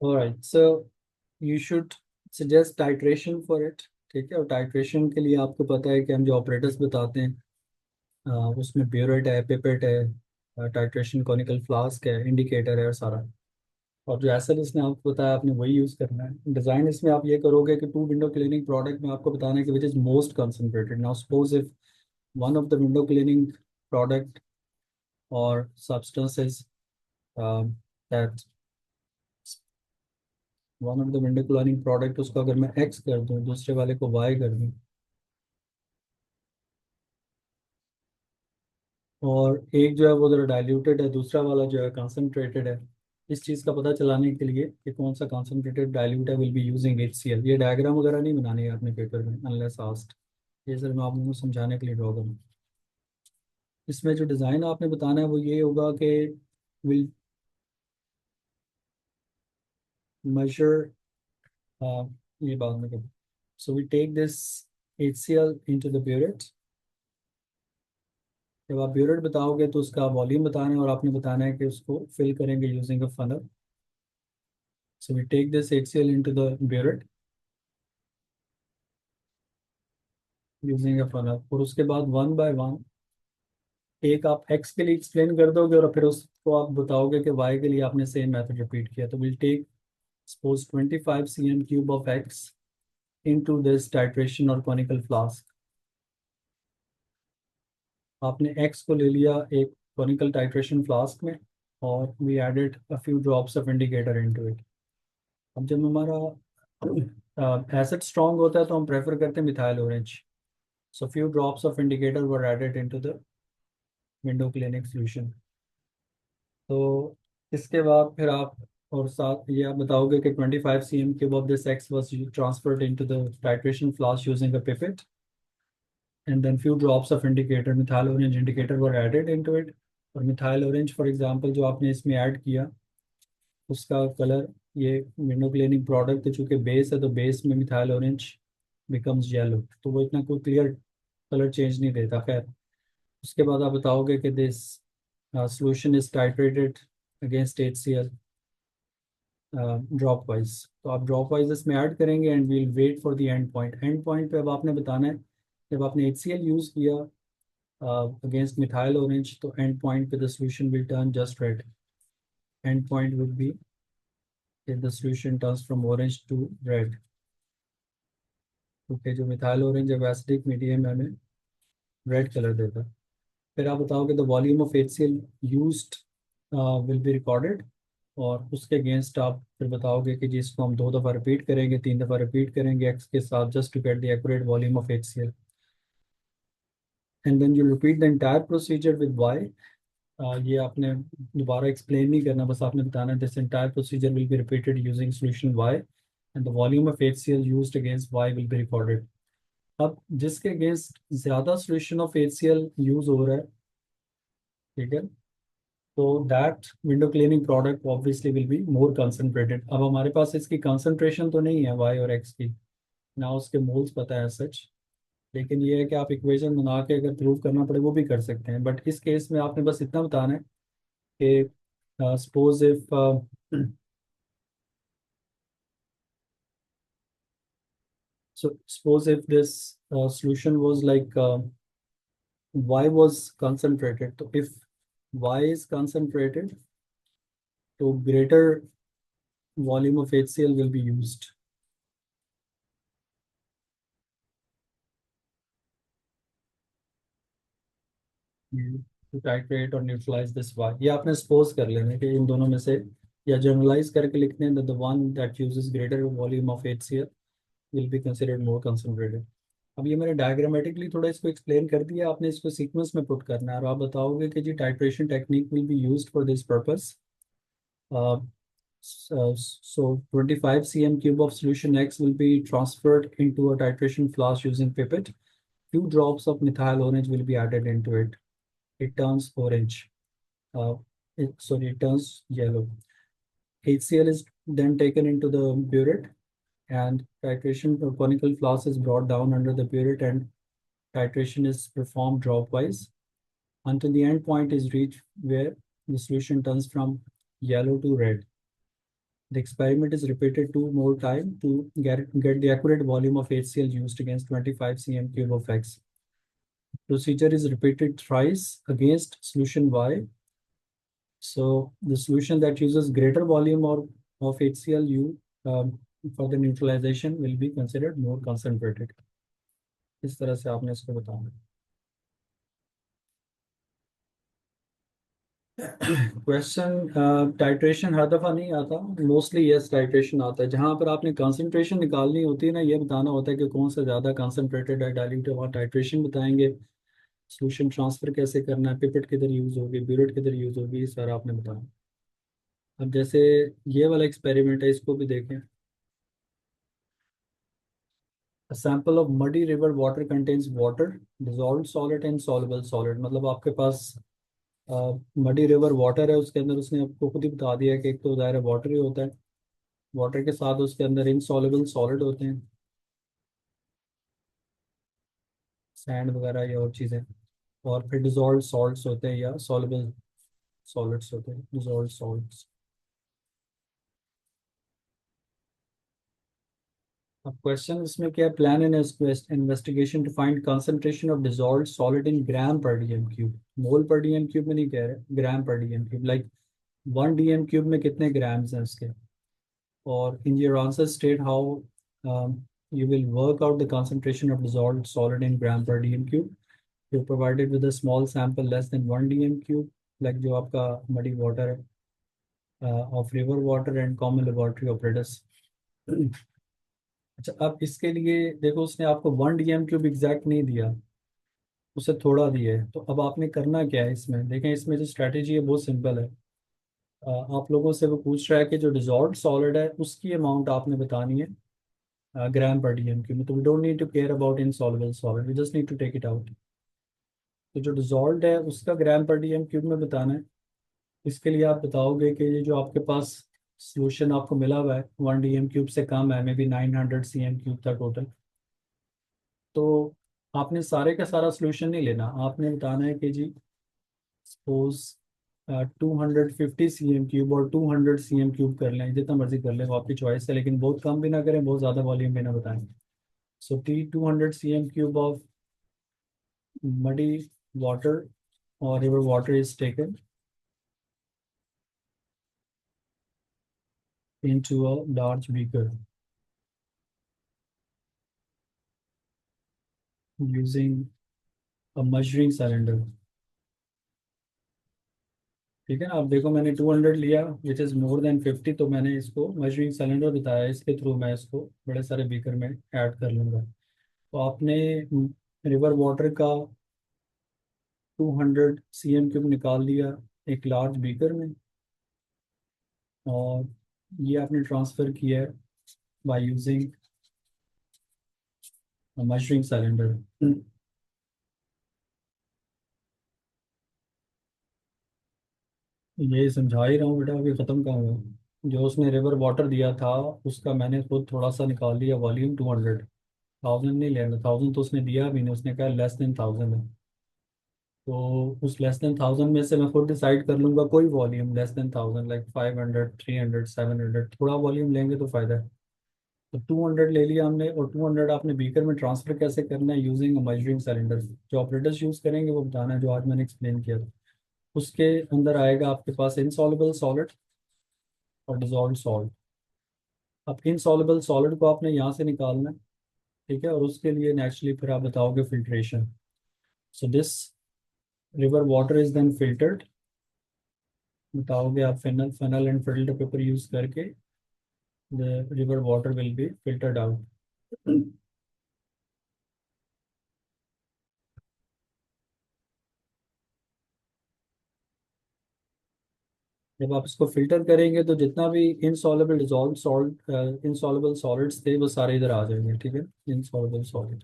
Alright, so you should suggest titration for it, ठीक है। और टाइट्रेशन के लिए आपको पता है कि हम जो ऑपरेटर्स बताते हैं, उसमें ब्यूरेट है, पिपेट है, टाइट्रेशन कॉनिकल फ्लास्क है, इंडिकेटर है, और सारा। और जो एसएल इसने आपको बताया आपने वही यूज़ करना है। डिज़ाइन इसमें आप ये करोगे कि टू विंडो क्लीनिंग प्रोडक्ट में आपको बताना है कि which is most concentrated. Now suppose if one of the window cleaning product or substances, that one of the window cleaning product, उसको अगर मैं X कर दूं, दूसरे वाले को Y कर दूं, और एक जो है वो ज़रा डाइल्यूटेड है, दूसरा वाला जो है कंसनट्रेटेड है, इस चीज़ का पता चलाने के लिए कि कौन सा कंसनट्रेटेड डाइल्यूट है, विल बी यूजिंग HCl। ये डायग्राम वगैरह नहीं बनानी है आपने पेपर में अनलेस आस्क्ड। ये सर मैं आप लोगों को समझाने के लिए ड्रॉ करूँ। इसमें जो डिज़ाइन आपने बताना है वो ये होगा कि विल मेजर, हाँ, ये बाद में करूँ। So we take this HCl into the burette. जब आप ब्यूरेट बताओगे तो उसका वॉल्यूम बताना है और आपने बताना है कि उसको फिल करेंगे using a funnel. So we take this HCl into the burette using a funnel. और उसके बाद वन बाय वन एक आप x के लिए एक्सप्लेन कर दोगे और फिर उसको आप बताओगे कि y के लिए आपने सेम मेथड रिपीट किया. तो will take suppose 25 cm cube of x into this titration or conical flask. आपने x को ले लिया एक conical titration flask में और we added a few drops of indicator into it. अब जब हमारा एसिड स्ट्रॉन्ग होता है तो हम प्रेफर करते हैं methyl orange. So few drops of indicator were added into the window cleaning solution. तो इसके बाद फिर आप और साथ ये आप बताओगे कि 25 cm cube of this X was transferred into the titration flask using a pipette and then few drops of indicator methyl orange indicator were added into it. और मिथाइल ऑरेंज फॉर एग्जांपल जो आपने इसमें add किया उसका colour ये window cleaning product चूँकि base है तो बेस में मिथाइल ऑरेंज बिकम्स येलो तो वो इतना कोई क्लियर कलर चेंज नहीं देता. खैर उसके बाद आप बताओगे कि दिस solution is titrated against HCl drop wise. तो आप ड्रॉप वाइज इसमें ऐड करेंगे and will wait for the end point. End point पे अब आपने बताना है जब आपने HCl यूज़ किया अगेंस्ट मिथाइल ऑरेंज तो एंड पॉइंट पे the solution will turn just red. End point would be the solution turns from orange to red क्योंकि जो मिथाइल ऑरेंज जब एसिडिक मीडियम है हमें रेड कलर देता है. फिर आप बताओगे the volume of HCl used will be recorded और उसके अगेंस्ट आप फिर बताओगे कि जी इसको हम 2 दफ़ा रिपीट करेंगे 3 दफ़ा रिपीट करेंगे एक्स के साथ just to get the accurate volume of HCl and then you repeat the entire procedure with Y. ये आपने दोबारा एक्सप्लेन नहीं करना बस आपने बताना this entire procedure will be repeated using solution Y and the volume of HCl used against Y will be recorded. अब जिसके अगेंस्ट ज़्यादा सॉल्यूशन ऑफ HCl यूज हो रहा है ठीक है तो that window cleaning product obviously will be more concentrated. अब हमारे पास इसकी कंसनट्रेशन तो नहीं है वाई और एक्स की ना उसके मोल्स पता है सच लेकिन ये है कि आप इक्वेशन बना के अगर प्रूव करना पड़े वो भी कर सकते हैं. बट इस केस में आपने बस इतना बताना है कि suppose if so suppose if this solution was like y was concentrated so if y is concentrated तो greater volume of HCl will be used. To titrate or neutralise this Y. ये आपने सपोज कर लेना है कि इन दोनों में से या जनरलाइज करके लिखते हैं the one that uses greater volume of HCl will be considered more concentrated. अब ये मैंने डायग्रामेटिकली थोड़ा इसको एक्सप्लेन कर दिया आपने इसको सीक्वेंस में पुट करना है और आप बताओगे कि जी titration technique will be used for this purpose. So 25 cm cube of solution X will be transferred into a titration flask using pipette. Few drops of methyl orange will be added into it. It turns orange. It turns yellow. HCl is then taken into the burette and titration conical flask is brought down under the burette and titration is performed dropwise until the end point is reached where the solution turns from yellow to red. The experiment is repeated 2 more times to get the accurate volume of HCl used against 25 cm cube of X. Procedure is repeated thrice against solution Y. So the solution that uses greater volume of HCl for the neutralization will be considered more concentrated. इस तरह से आपने इसको बताना. Question titration हर दफ़ा नहीं आता mostly yes titration आता है जहाँ पर आपने कंसंट्रेशन निकालनी होती है ना ये बताना होता है कि कौन सा ज़्यादा कंसंट्रेटेड है डाइल्यूट वहाँ टाइट्रेशन बताएंगे. सोल्यूशन ट्रांसफ़र कैसे करना है पिपेट किधर यूज़ होगी ब्यूरेट किधर यूज़ होगी ये सारा आपने बताना. अब जैसे ये वाला एक्सपेरिमेंट है इसको भी देखें. A sample of muddy river water contains water, dissolved solid and soluble solid. मतलब आपके पास मडी रिवर वाटर है उसके अंदर उसने आपको खुद ही बता दिया कि एक तो ज़ाहिर है वाटर ही होता है वाटर के साथ उसके अंदर इनसॉल्युबल सॉलिड होते हैं सैंड वगैरह या और चीज़ें। और फिर डिजॉल्व सॉल्ट्स होते हैं या सॉल्युबल सॉलिड्स होते हैं, डिजॉल्व सॉल्ट्स। अब क्वेश्चन इसमें क्या है, plan an investigation to find concentration of dissolve solid in gram per DM cube. मोल पर डीएम क्यूब में नहीं कह रहे, ग्राम per DM cube, like 1 DM cube में कितने ग्राम्स हैं उसके। और in your answer state how you will work out the concentration of dissolved solid in gram per dm cube. You're provided with a small sample less than 1 dm cube, like जो आपका muddy water of river water and common laboratory operators. अच्छा, अब इसके लिए देखो उसने आपको 1 DM cube exact नहीं दिया, उसे थोड़ा दिया है। तो अब आपने करना क्या है इसमें, देखें इसमें जो स्ट्रैटेजी है बहुत सिंपल है। आप लोगों से वो पूछ रहा है कि जो डिजॉल्व सॉलिड है उसकी अमाउंट आपने बतानी है ग्राम पर डीएम क्यूब में। तो we don't need to care about insoluble solid, we just need to take it out. तो जो डिजॉल्व है उसका ग्राम पर डीएम क्यूब में बताना है। इसके लिए आप बताओगे कि ये जो आपके पास सोल्यूशन आपको मिला हुआ है 1 डीएम क्यूब से कम है, मे बी 900 सीएम क्यूब था टोटल। तो आपने सारे का सारा सोल्यूशन नहीं लेना, आपने बताना है कि जी सपोज 250 सीएम क्यूब और 200 सीएम क्यूब कर लें, जितना मर्जी कर लें, वो आपकी चॉइस है, लेकिन बहुत कम भी ना करें, बहुत ज़्यादा वॉल्यूम भी ना बताएं। So T 200 cm cube of muddy water or river water is taken into a large beaker using a measuring cylinder। ठीक है ना, अब देखो मैंने 200 लिया विच इज़ मोर देन 50, तो मैंने इसको मेजरिंग सिलेंडर बताया, इसके थ्रू मैं इसको बड़े सारे बीकर में ऐड कर लूँगा। तो आपने रिवर वाटर का 200 सीएम क्यूब निकाल लिया एक लार्ज बीकर में, और ये आपने ट्रांसफ़र किया है बाय यूजिंग मेजरिंग सिलेंडर। ये समझा ही रहा हूँ बेटा, अभी ख़त्म कहाँ हुआ। जो उसने रिवर वाटर दिया था उसका मैंने खुद थोड़ा सा निकाल लिया वॉल्यूम 200। 1000 नहीं लेना, 1000 तो उसने दिया भी नहीं, उसने कहा लेस देन 1000 है। तो उस लेस देन 1000 में से मैं खुद डिसाइड कर लूँगा कोई वॉल्यूम लेस देन 1000, लाइक 500, 300, 700, थोड़ा वॉल्यूम लेंगे तो फ़ायदा है। तो 200 ले लिया हमने, और 200 आपने बीकर में ट्रांसफ़र कैसे करना है, यूजिंग मेजरिंग सिलेंडर। जो ऑपरेटर्स यूज़ करेंगे वो बताना है, जो आज मैंने एक्सप्लेन किया था। उसके अंदर आएगा आपके पास इनसॉल्युबल सॉलिड और डिजॉल्व सॉल्ट। अब इनसॉल्युबल सॉलिड को आपने यहाँ से निकालना है, ठीक है, और उसके लिए नेचुरली फिर आप बताओगे filtration. So this river water is then filtered, बताओगे आप funnel funnel and filter paper use करके the river water will be filtered out. जब आप इसको फिल्टर करेंगे तो जितना भी insoluble dissolve salt insoluble solids थे वो सारे इधर आ जाएंगे, ठीक है, इनसॉल्युबल सॉलिड।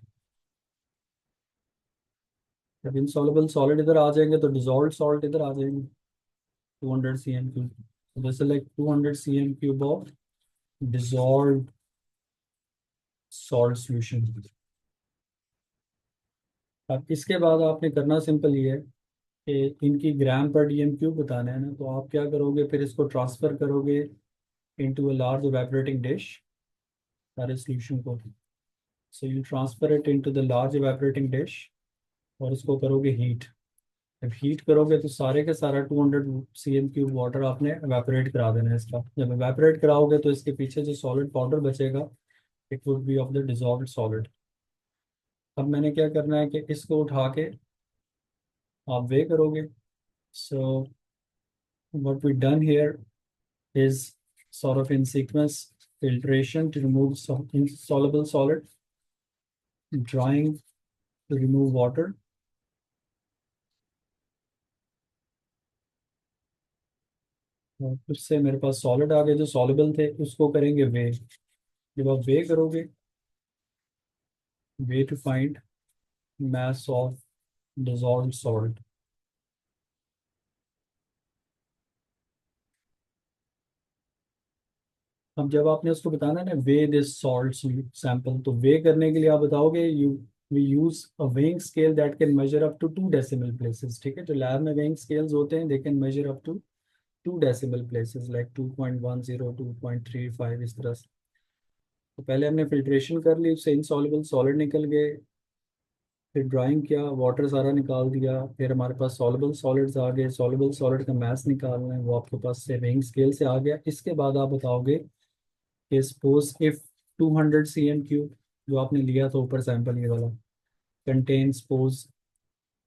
जब इनसॉल्युबल सॉलिड इधर आ जाएंगे तो डिजॉल्व सॉल्ट इधर आ जाएंगे, 200 सीएम क्यूब। जैसे like 200 cm cube of dissolved salt solution। अब इसके बाद आपने करना सिंपल ये है कि इनकी ग्राम पर डीएम क्यूब बताना है ना, तो आप क्या करोगे, फिर इसको ट्रांसफर करोगे into a large evaporating dish, सारे सॉल्यूशन को। So you transfer it into the large evaporating dish, और इसको करोगे हीट। जब हीट करोगे तो सारे के सारा 200 सीएम क्यूब वाटर आपने evaporate करा देना है इसका। जब evaporate कराओगे तो इसके पीछे जो सॉलिड पाउडर बचेगा it would be of the dissolve solid. अब मैंने क्या करना है कि इसको उठा के आप वे करोगे। सो what we done here is sort of in sequence filtration to remove insoluble solid, drying to remove water, और उससे मेरे पास सॉलिड आ गए जो सॉल्युबल थे, उसको करेंगे वे। जब आप वे करोगे, way to find mass of dissolved salt। अब जब आपने उसको बताना है ना वे दिस सॉल्ट सैंपल, तो वे करने के लिए आप बताओगे you we use a weighing scale that can measure up to 2 decimal places. ठीक है, जो लैब में वेइंग स्केल्स होते हैं they can measure up to 2 decimal places, like 2.10, 2.35, इस तरह से। तो पहले हमने फिल्ट्रेशन कर ली, उससे इनसॉल्युबल सॉलिड निकल गए। फिर ड्राइंग किया, वाटर सारा निकाल दिया। फिर हमारे पास सॉल्युबल सॉलिड्स आ गए। सॉल्युबल सॉलिड का मास निकालना है, वो आपके पास से वेइंग स्केल से आ गया। इसके बाद आप बताओगे कि सपोज इफ 200 cm³ जो आपने लिया था ऊपर सैंपल ये वाला, कंटेन सपोज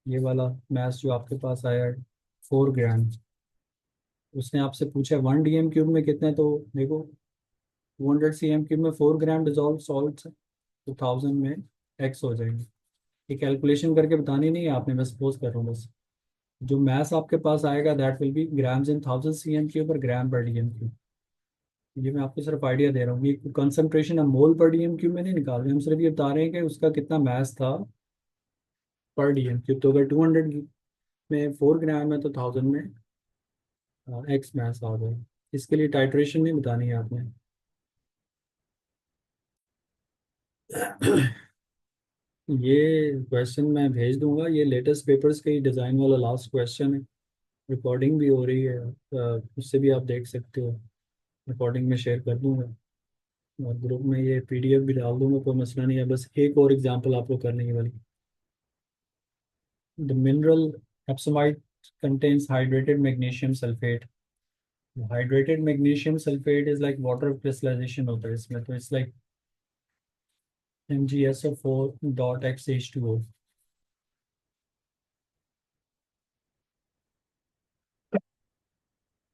ये वाला मास जो आपके पास आया 4 ग्राम। उसने आपसे पूछा 1 dm³ में कितना है, तो देखो 200 cm³ में 4 ग्राम डिजॉल्व सॉल्ट है, तो 1000 में एक्स हो जाएंगे। ये कैलकुलेशन करके बतानी नहीं है आपने, मैं सपोज कर रहा हूँ बस। जो मैथ्स आपके पास आएगा that will be grams in 1000 cm³ पर ग्राम पर dm³। ये मैं आपको सिर्फ आइडिया दे रहा हूँ, ये कंसंट्रेशन हम मोल पर dm³ में नहीं निकाल रहे, हम सिर्फ ये बता रहे हैं कि उसका कितना मैथ था पर dm³। तो अगर 200 में 4 ग्राम है तो 1000 में एक्स मैथ आ गए। इसके लिए टाइट्रेशन नहीं बतानी है आपने। ये क्वेश्चन मैं भेज दूंगा, ये लेटेस्ट पेपर्स के डिज़ाइन वाला लास्ट क्वेश्चन है। रिकॉर्डिंग भी हो रही है, उससे भी आप देख सकते हो। रिकॉर्डिंग में शेयर कर दूंगा और ग्रुप में ये पीडीएफ भी डाल दूंगा, कोई मसला नहीं है। बस एक और एग्जांपल आपको करने वाली। The mineral epsomite contains hydrated magnesium sulphate. Hydrated magnesium sulphate is like water crystallization होता है इसमें, तो it's like MgSO4.XH2O।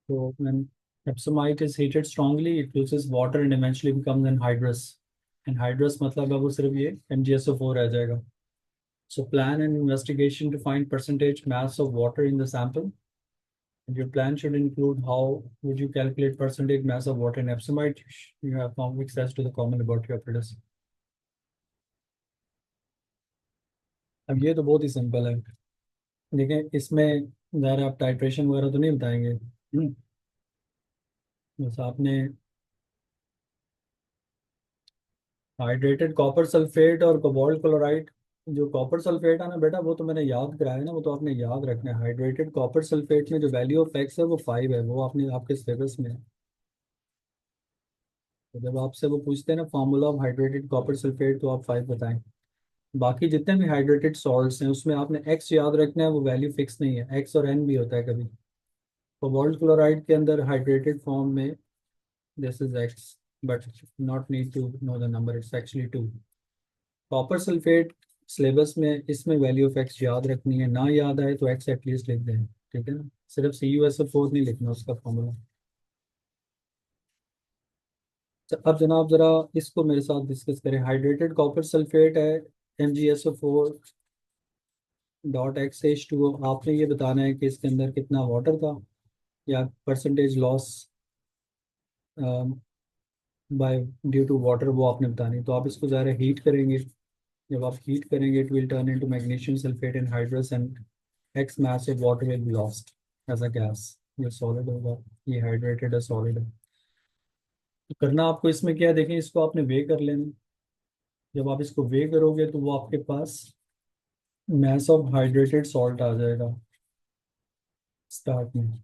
So when epsomite is heated strongly, it loses water and eventually becomes anhydrous. Anhydrous मतलब है वो सिर्फ ये MgSO4 रह जाएगा. So plan an investigation to find percentage mass of water in the sample. And your plan should include how would you calculate percentage mass of water in epsomite. You have access to the common laboratory apparatus. अब ये तो बहुत ही simple है। देखिए इसमें ज़रा आप titration वगैरह तो नहीं बताएंगे। बस आपने हाइड्रेटेड कॉपर सल्फेट और कोबाल्ट क्लोराइड। जो कॉपर सल्फेट है ना बेटा, वो तो मैंने याद कराया ना, वो तो आपने याद रखना है। हाइड्रेटेड कॉपर सल्फेट में जो वैल्यू ऑफ एक्स है वो 5 है, वो आपने आपके सिलेबस में है। तो जब आपसे वो पूछते हैं ना formula of hydrated copper sulphate, तो आप 5 बताएं। बाकी जितने भी हाइड्रेटेड सॉल्ट्स हैं उसमें आपने एक्स याद रखना है, वो वैल्यू फिक्स नहीं है, एक्स और एन भी होता है कभी। कोबाल्ट क्लोराइड के अंदर हाइड्रेटेड फॉर्म में this is X, but not need to know the number, it's actually 2। Copper sulphate syllabus में इसमें वैल्यू ऑफ एक्स याद रखनी है, ना याद आए तो एक्स एटलीस्ट लिख दें। ठीक है ना, सिर्फ CuSO4 नहीं लिखना उसका फॉर्मूला। तो अब जनाब जरा इसको मेरे साथ डिस्कस करें। हाइड्रेटेड कॉपर सल्फेट है MgSO4.XH2O। आपने ये बताना है कि इसके अंदर कितना वाटर था या percentage loss by due to water, वो आपने बतानी है। तो आप इसको ज़रा हीट करेंगे। जब आप हीट करेंगे it will turn into magnesium sulphate and hydrous, and X mass of water will be lost as a gas. ये सॉलिड होगा, ये हाइड्रेटेड है, सॉलिड है। तो करना आपको इसमें क्या है, देखें इसको आपने वे कर लेना। जब आप इसको वे करोगे तो वो आपके पास मास ऑफ हाइड्रेटेड सॉल्ट आ जाएगा स्टार्ट में।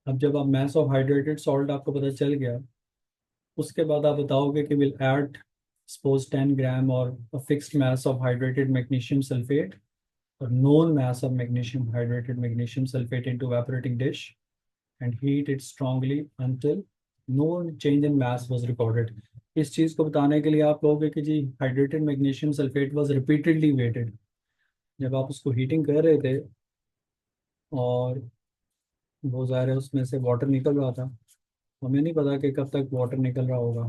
अब जब आप मास ऑफ हाइड्रेटेड सॉल्ट आपको पता चल गया, उसके बाद आप बताओगे कि विल ऐड सपोज 10 ग्राम और fixed mass of hydrated magnesium sulphate or known mass of magnesium hydrated magnesium sulfate into evaporating dish and heat it strongly until no change in mass was recorded। इस चीज़ को बताने के लिए आप कहोगे कि जी hydrated magnesium sulphate was repeatedly weighted. जब आप उसको हीटिंग कर रहे थे और वो ज़ाहिर है उसमें से वाटर निकल रहा था, हमें नहीं पता कि कब तक वाटर निकल रहा होगा।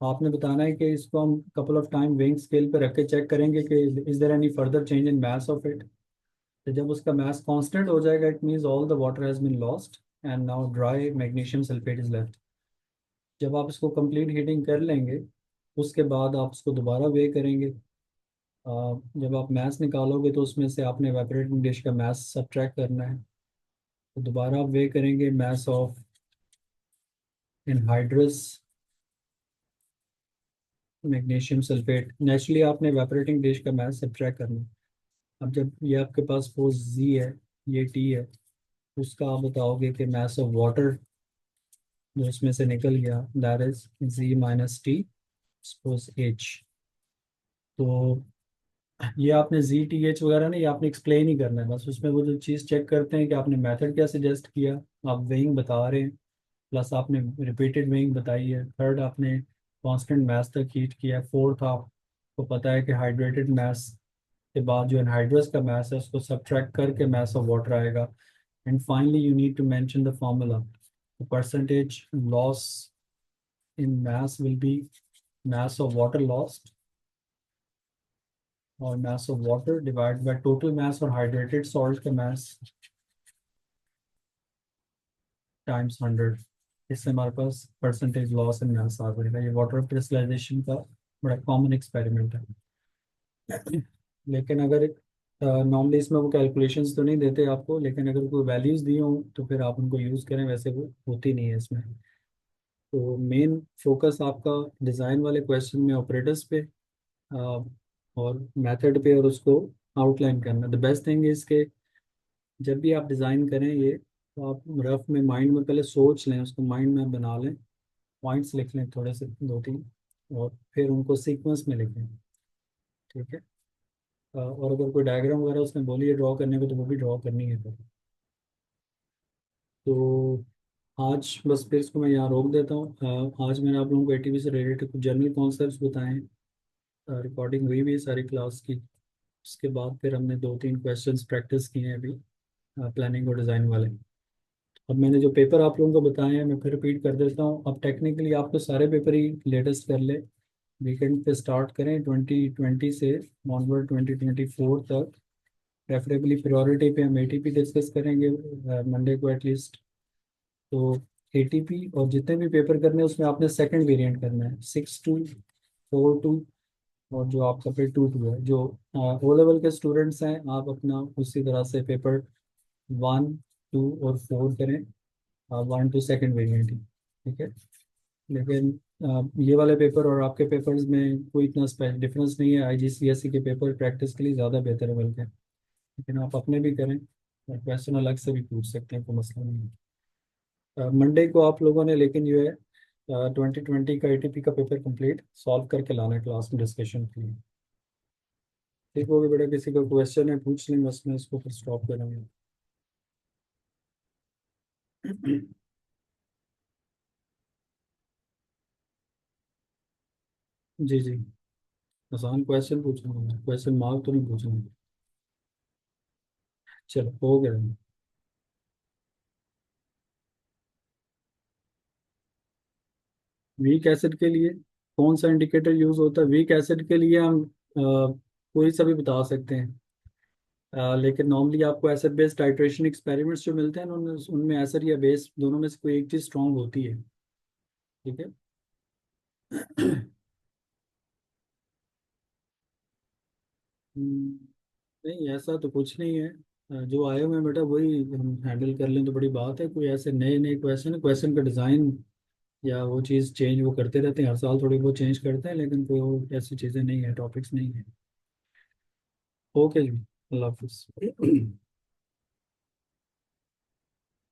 आपने बताना है कि इसको हम couple of time weighing scale पे रख के चेक करेंगे कि is there any further change in mass of it. तो जब उसका मास कांस्टेंट हो जाएगा it means all the water has been lost and now dry magnesium sulphate is left. जब आप इसको कंप्लीट हीटिंग कर लेंगे उसके बाद आप इसको दोबारा वे करेंगे। जब आप मास निकालोगे तो उसमें से आपने एवेपोरेटिंग डिश का मास सब्ट्रैक्ट करना है। तो दोबारा आप वे करेंगे mass of anhydrous magnesium sulphate. Naturally आपने एवापोरेटिंग डिश का मैथ सब्ट्रैक्ट करना है। अब जब ये आपके पास फोर्स जी है, ये टी है, उसका आप बताओगे कि मास ऑफ वाटर जो इसमें से निकल गया, that is G minus T suppose H. तो ये आपने जी टी एच वगैरह नहीं, ये आपने एक्सप्लेन ही करना है बस। उसमें वो जो चीज़ चेक करते हैं कि आपने मेथड क्या सजेस्ट किया, आप वेइंग बता रहे हैं, प्लस आपने रिपीटेड वेइंग बताई है, थर्ड आपने कांस्टेंट मास तक हीट किया है, फोर्थ आपको पता है कि हाइड्रेटेड मास के बाद जो एनहाइड्रस का मास है उसको सब्ट्रैक्ट करके मास ऑफ वाटर आएगा। And finally you need to mention the formula, the percentage loss in mass will be mass of water lost और mass of water divided by total mass और hydrated salt का mass times 100। इससे हमारे पास percentage loss in मास आ जाएगा। ये water crystallisation का बड़ा common experiment है। लेकिन अगर नॉर्मली इसमें वो कैलकुलेशंस तो नहीं देते आपको, लेकिन अगर कोई वैल्यूज दी हो तो फिर आप उनको यूज़ करें, वैसे वो होती नहीं है इसमें। तो मेन फोकस आपका डिज़ाइन वाले क्वेश्चन में ऑपरेटर्स पे और मेथड पे, और उसको आउटलाइन करना। द बेस्ट थिंग इज के जब भी आप डिज़ाइन करें ये, तो आप रफ में माइंड में पहले सोच लें, उसको माइंड में बना लें, पॉइंट्स लिख लें थोड़े से दो तीन, और फिर उनको सीक्वेंस में लिखें। ठीक है। और अगर कोई डायग्राम वगैरह उसने बोली है ड्रॉ करने को, तो वो भी ड्रॉ करनी है फिर। तो आज बस फिर इसको मैं यहाँ रोक देता हूँ। आज मैंने आप लोगों को एटीवी से रिलेटेड कुछ जनरल कॉन्सेप्ट्स बताए हैं। रिकॉर्डिंग हुई भी है सारी क्लास की। उसके बाद फिर हमने दो तीन क्वेश्चंस प्रैक्टिस किए हैं अभी, प्लानिंग और डिज़ाइन वाले। अब मैंने जो पेपर आप लोगों को बताए हैं मैं फिर रिपीट कर देता हूँ। अब टेक्निकली आपको सारे पेपर ही लेटेस्ट कर ले, वीकेंड पे स्टार्ट करें 2020 से ऑनवर्ड 2024 तक। प्रेफरेबली प्रायोरिटी पे हम एटीपी डिस्कस करेंगे मंडे को एटलीस्ट। तो एटीपी और जितने भी पेपर करने हैं उसमें आपने सेकंड वेरिएंट करना है, 6-2, 4-2, और जो आपका फिर 2-2 है। जो ओ लेवल के स्टूडेंट्स हैं आप अपना उसी तरह से पेपर 1, 2 और 4 करें, 1-2 सेकेंड वेरिएंट ही। ठीक है। लेकिन ये वाले पेपर और आपके पेपर्स में कोई इतना डिफरेंस नहीं है। आईजीसीएसई के पेपर प्रैक्टिस के लिए ज़्यादा बेहतर है बल्कि, लेकिन आप अपने भी करें और क्वेश्चन अलग से भी पूछ सकते हैं, कोई मसला नहीं है। मंडे को आप लोगों ने लेकिन जो है 2020 का एटीपी का पेपर कंप्लीट सॉल्व करके लाना है क्लास में डिस्कशन के लिए। ठीक होगी बेटा, किसी का क्वेश्चन है पूछ लें, बस मैं इसको फिर स्टॉप करूँगा। जी जी। आसान क्वेश्चन पूछूंगा, क्वेश्चन मार्क तो नहीं पूछूंगा। चलो हो गया। वीक एसिड के लिए कौन सा इंडिकेटर यूज होता है? वीक एसिड के लिए हम कोई सा भी बता सकते हैं। लेकिन नॉर्मली आपको एसिड बेस टाइट्रेशन एक्सपेरिमेंट्स जो मिलते हैं उनमें उनमें एसिड या बेस दोनों में से कोई एक चीज़ स्ट्रांग होती है। ठीक है। नहीं ऐसा तो कुछ नहीं है। जो आए हुए हैं बेटा वही हम हैंडल कर लें तो बड़ी बात है। कोई ऐसे नए नए क्वेश्चन, क्वेश्चन का डिज़ाइन या वो चीज़ चेंज वो करते रहते हैं, हर साल थोड़ी बहुत चेंज करते हैं, लेकिन कोई वो ऐसी चीज़ें नहीं है, टॉपिक्स नहीं है। ओके जी, अल्लाह हाफिज़।